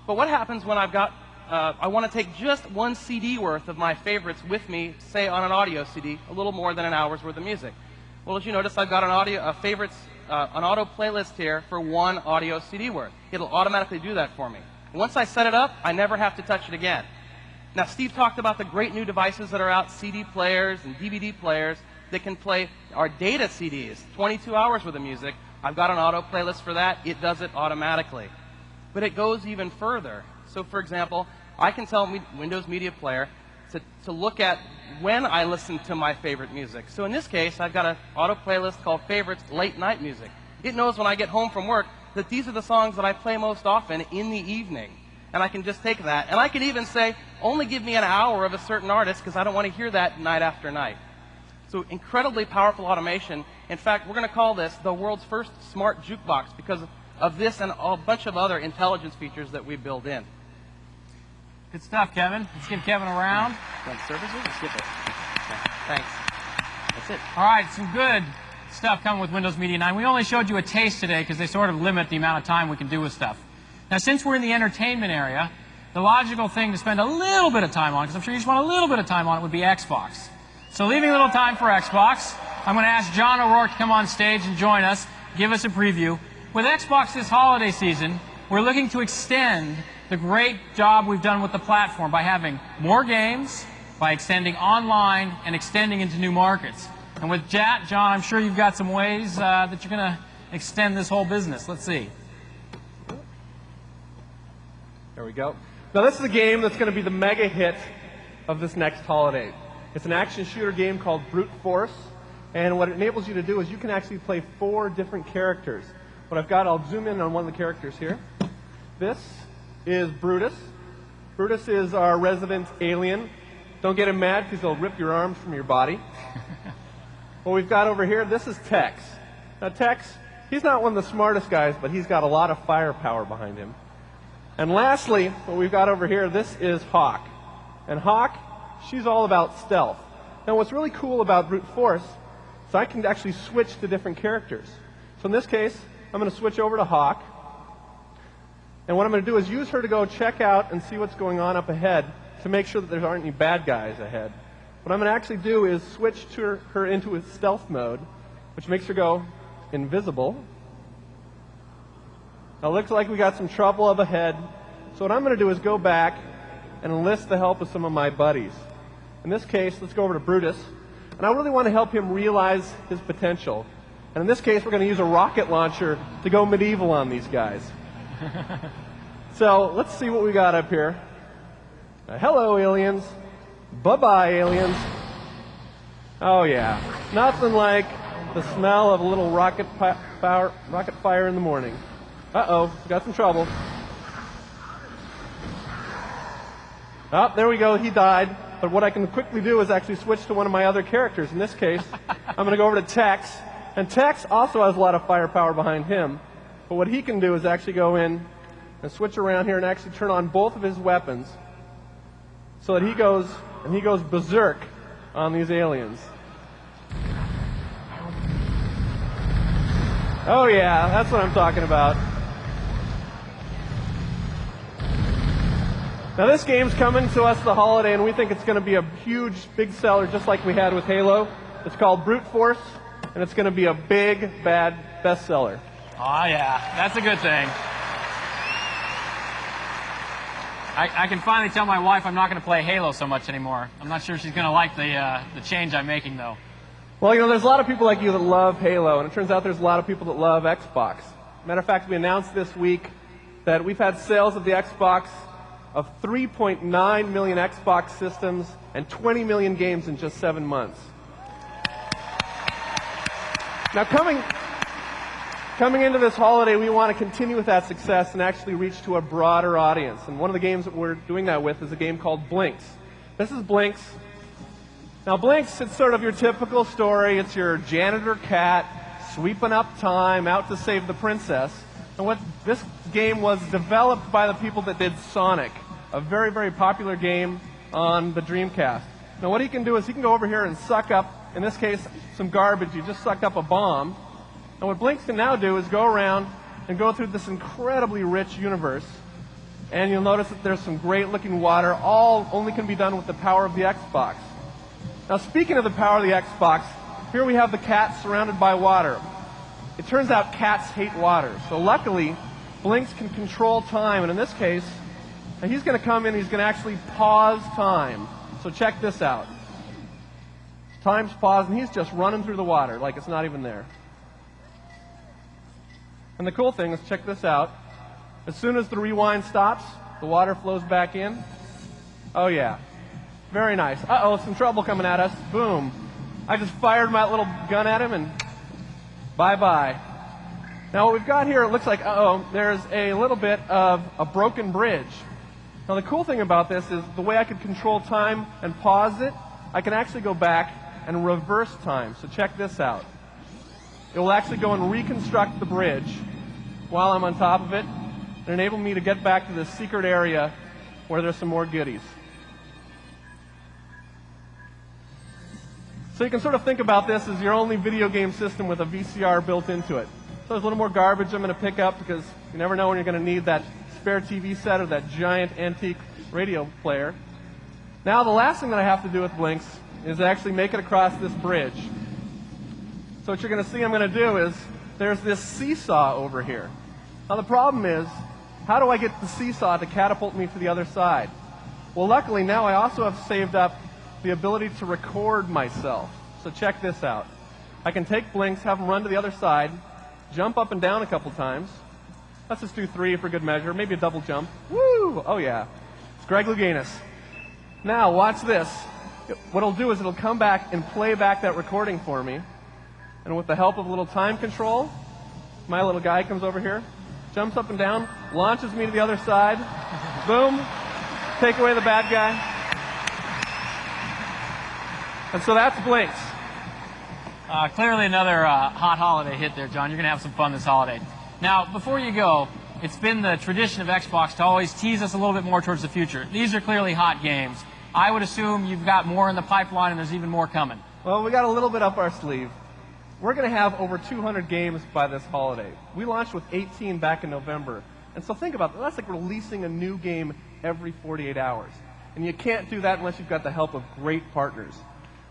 But what happens when I want to take just one CD worth of my favorites with me, say on an audio CD, a little more than an hour's worth of music? Well, as you notice, I've got an auto playlist here for one audio CD worth. It'll automatically do that for me. Once I set it up, I never have to touch it again. Now, Steve talked about the great new devices that are out, CD players and DVD players that can play our data CDs, 22 hours worth of music. I've got an auto playlist for that. It does it automatically. but it goes even further. So for example, I can tell Windows Media Player to look at when I listen to my favorite music. So in this case, I've got an auto playlist called Favorites Late Night Music. It knows when I get home from work that these are the songs that I play most often in the evening. And I can just take that. And I can even say, only give me an hour of a certain artist because I don't want to hear that night after night. So incredibly powerful automation. In fact, we're going to call this the world's first smart jukebox because of this and a bunch of other intelligence features that we build in. Good stuff, Kevin. Let's give Kevin a round. Run services or skip it? Okay, thanks. That's it. All right, some good stuff coming with Windows Media 9. We only showed you a taste today because they sort of limit the amount of time we can do with stuff. Now, since we're in the entertainment area, the logical thing to spend a little bit of time on, because I'm sure you just want a little bit of time on it, would be Xbox. So leaving a little time for Xbox, I'm going to ask John O'Rourke to come on stage and join us, give us a preview. With Xbox this holiday season, we're looking to extend the great job we've done with the platform by having more games, by extending online, and extending into new markets. And with John, I'm sure you've got some ways that you're going to extend this whole business. Let's see. There we go. Now this is a game that's going to be the mega hit of this next holiday. It's an action shooter game called Brute Force, and what it enables you to do is you can actually play 4 different characters. What I've got, I'll zoom in on one of the characters here. This is Brutus. Brutus is our resident alien. Don't get him mad because he'll rip your arms from your body. What we've got over here, this is Tex. Now Tex, he's not one of the smartest guys, but he's got a lot of firepower behind him. And lastly, what we've got over here, this is Hawk. And Hawk, she's all about stealth. Now what's really cool about Brute Force is I can actually switch to different characters. So in this case, I'm going to switch over to Hawk. And what I'm going to do is use her to go check out and see what's going on up ahead to make sure that there aren't any bad guys ahead. What I'm going to actually do is switch to her into a stealth mode, which makes her go invisible. Now it looks like we got some trouble up ahead. So what I'm going to do is go back and enlist the help of some of my buddies. In this case, let's go over to Brutus. And I really want to help him realize his potential. And in this case, we're going to use a rocket launcher to go medieval on these guys. So let's see what we got up here. Hello, aliens. Bye-bye, aliens. Oh, yeah. Nothing like the smell of a little rocket fire in the morning. Uh-oh, we got some trouble. Oh, there we go, he died. But what I can quickly do is actually switch to one of my other characters. In this case, I'm going to go over to Tex. And Tex also has a lot of firepower behind him. But what he can do is actually go in and switch around here and actually turn on both of his weapons so that he goes berserk on these aliens. Oh yeah, that's what I'm talking about. Now this game's coming to us the holiday, and we think it's going to be a huge, big seller just like we had with Halo. It's called Brute Force, and it's going to be a big, bad bestseller. Oh yeah, that's a good thing. I can finally tell my wife I'm not going to play Halo so much anymore. I'm not sure she's going to like the change I'm making, though. Well, you know, there's a lot of people like you that love Halo, and it turns out there's a lot of people that love Xbox. Matter of fact, we announced this week that we've had sales of the Xbox of 3.9 million Xbox systems and 20 million games in just 7 months. Now, coming into this holiday, we want to continue with that success and actually reach to a broader audience. And one of the games that we're doing that with is a game called Blinks. This is Blinks. Now, Blinks, it's sort of your typical story. It's your janitor cat sweeping up time, out to save the princess. And what this game was developed by the people that did Sonic, a very, very popular game on the Dreamcast. Now, what he can do is he can go over here and suck up, in this case, some garbage. You just sucked up a bomb. And what Blinks can now do is go around and go through this incredibly rich universe. And you'll notice that there's some great looking water, all only can be done with the power of the Xbox. Now, speaking of the power of the Xbox, here we have the cat surrounded by water. It turns out cats hate water. So luckily, Blinks can control time. And in this case, he's going to come in and he's going to actually pause time. So check this out. Time's paused and he's just running through the water like it's not even there. And the cool thing is, check this out. As soon as the rewind stops, the water flows back in. Oh yeah, very nice. Uh-oh, some trouble coming at us. Boom. I just fired my little gun at him and bye-bye. Now what we've got here, it looks like, there's a little bit of a broken bridge. Now the cool thing about this is the way I could control time and pause it, I can actually go back and reverse time. So check this out. It will actually go and reconstruct the bridge while I'm on top of it and enable me to get back to this secret area where there's some more goodies. So you can sort of think about this as your only video game system with a VCR built into it. So there's a little more garbage I'm going to pick up because you never know when you're going to need that spare TV set or that giant antique radio player. Now the last thing that I have to do with Blinks is actually make it across this bridge. So what you're going to see I'm going to do is there's this seesaw over here. Now the problem is, how do I get the seesaw to catapult me to the other side? Well, luckily now I also have saved up the ability to record myself. So check this out. I can take Blinks, have them run to the other side, jump up and down a couple times. Let's just do 3 for good measure, maybe a double jump. Woo! Oh yeah. It's Greg Louganis. Now watch this. What it'll do is it'll come back and play back that recording for me. And with the help of a little time control, my little guy comes over here, jumps up and down, launches me to the other side. Boom. Take away the bad guy. And so that's Blinks. Clearly another hot holiday hit there, John. You're going to have some fun this holiday. Now, before you go, it's been the tradition of Xbox to always tease us a little bit more towards the future. These are clearly hot games. I would assume you've got more in the pipeline and there's even more coming. Well, we got a little bit up our sleeve. We're going to have over 200 games by this holiday. We launched with 18 back in November. And so think about that. That's like releasing a new game every 48 hours. And you can't do that unless you've got the help of great partners.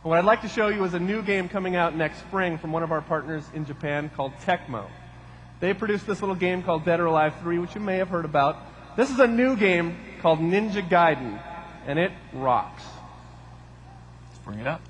And what I'd like to show you is a new game coming out next spring from one of our partners in Japan called Tecmo. They produced this little game called Dead or Alive 3, which you may have heard about. This is a new game called Ninja Gaiden, and it rocks. Let's bring it up.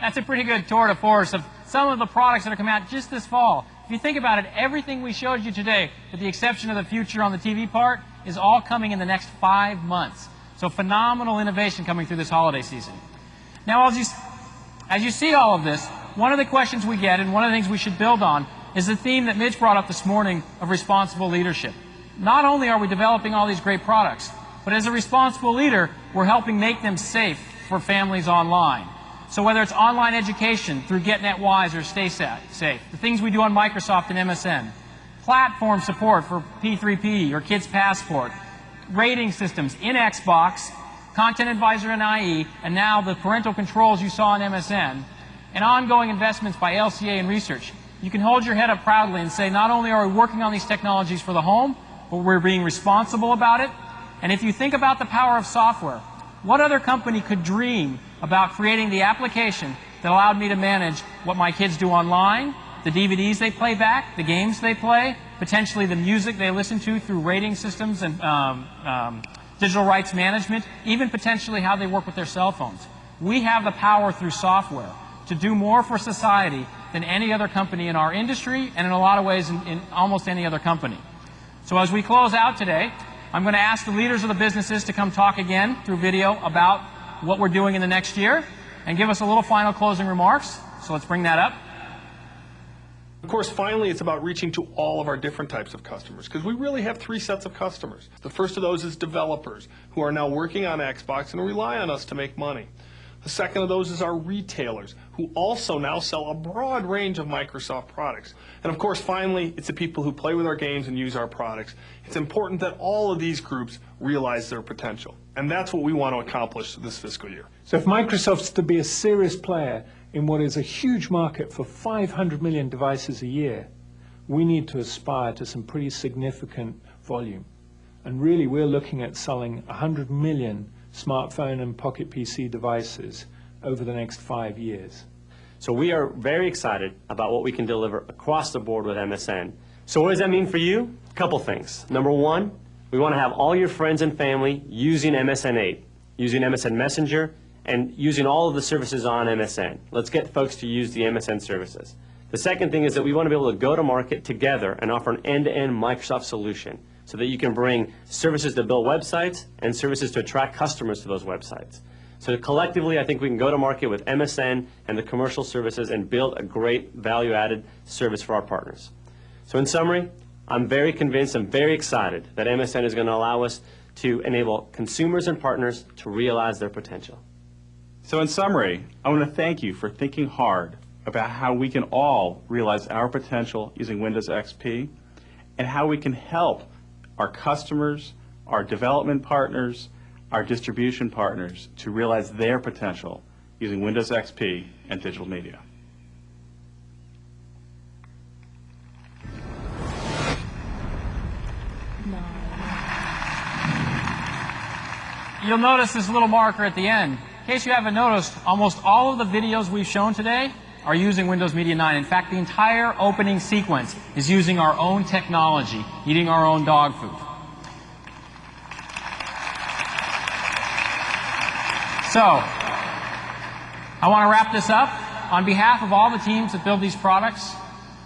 That's a pretty good tour de force of some of the products that are coming out just this fall. If you think about it, everything we showed you today, with the exception of the future on the TV part, is all coming in the next 5 months. So phenomenal innovation coming through this holiday season. Now, as you see all of this, one of the questions we get, and one of the things we should build on, is the theme that Mitch brought up this morning of responsible leadership. Not only are we developing all these great products, but as a responsible leader, we're helping make them safe for families online. So whether it's online education through GetNetWise or Stay Safe, the things we do on Microsoft and MSN, platform support for P3P or Kids Passport, rating systems in Xbox, Content Advisor in IE, and now the parental controls you saw in MSN, and ongoing investments by LCA in research, you can hold your head up proudly and say not only are we working on these technologies for the home, but we're being responsible about it. And if you think about the power of software, what other company could dream about creating the application that allowed me to manage what my kids do online, the DVDs they play back, the games they play, potentially the music they listen to through rating systems and digital rights management, even potentially how they work with their cell phones. We have the power through software to do more for society than any other company in our industry, and in a lot of ways in almost any other company. So as we close out today, I'm going to ask the leaders of the businesses to come talk again through video about what we're doing in the next year and give us a little final closing remarks. So let's bring that up. Of course, finally, it's about reaching to all of our different types of customers, because we really have three sets of customers. The first of those is developers, who are now working on Xbox and rely on us to make money. The second of those is our retailers, who also now sell a broad range of Microsoft products. And of course, finally, it's the people who play with our games and use our products. It's important that all of these groups realize their potential. And that's what we want to accomplish this fiscal year. So if Microsoft's to be a serious player in what is a huge market for 500 million devices a year, we need to aspire to some pretty significant volume. And really, we're looking at selling 100 million smartphone and Pocket PC devices over the next 5 years. So we are very excited about what we can deliver across the board with MSN. So what does that mean for you? A couple things. Number one, we want to have all your friends and family using MSN 8, using MSN Messenger, and using all of the services on MSN. Let's get folks to use the MSN services. The second thing is that we want to be able to go to market together and offer an end-to-end Microsoft solution so that you can bring services to build websites and services to attract customers to those websites. So collectively, I think we can go to market with MSN and the commercial services and build a great value-added service for our partners. So in summary, I'm very convinced and very excited that MSN is going to allow us to enable consumers and partners to realize their potential. So in summary, I want to thank you for thinking hard about how we can all realize our potential using Windows XP and how we can help our customers, our development partners, our distribution partners to realize their potential using Windows XP and digital media. You'll notice this little marker at the end. In case you haven't noticed, almost all of the videos we've shown today are using Windows Media 9. In fact, the entire opening sequence is using our own technology, eating our own dog food. So, I want to wrap this up. On behalf of all the teams that build these products,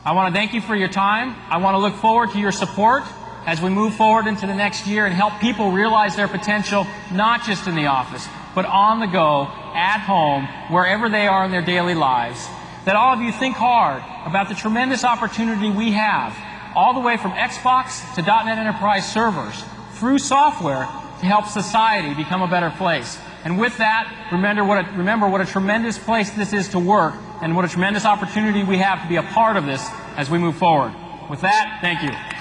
I want to thank you for your time. I want to look forward to your support as we move forward into the next year and help people realize their potential, not just in the office, but on the go, at home, wherever they are in their daily lives. That all of you think hard about the tremendous opportunity we have, all the way from Xbox to .NET Enterprise servers, through software, to help society become a better place. And with that, remember what a tremendous place this is to work, and what a tremendous opportunity we have to be a part of this as we move forward. With that, thank you.